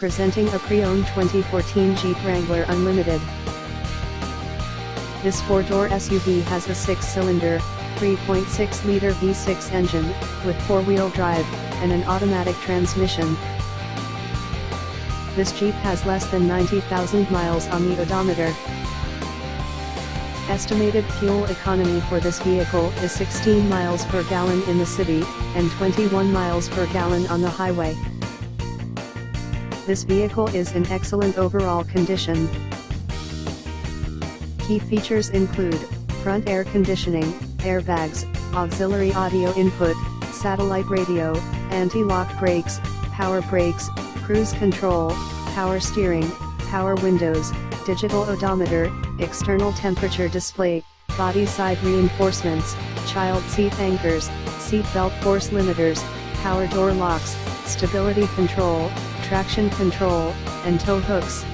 Presenting a pre-owned 2014 Jeep Wrangler Unlimited. This four-door SUV has a six-cylinder, 3.6-liter V6 engine, with four-wheel drive, and an automatic transmission. This Jeep has less than 90,000 miles on the odometer. Estimated fuel economy for this vehicle is 16 miles per gallon in the city, and 21 miles per gallon on the highway. This vehicle is in excellent overall condition. Key features include front air conditioning, airbags, auxiliary audio input, satellite radio, anti-lock brakes, power brakes, cruise control, power steering, power windows, digital odometer, external temperature display, body side reinforcements, child seat anchors, seat belt force limiters, power door locks, stability control, traction control, and tow hooks.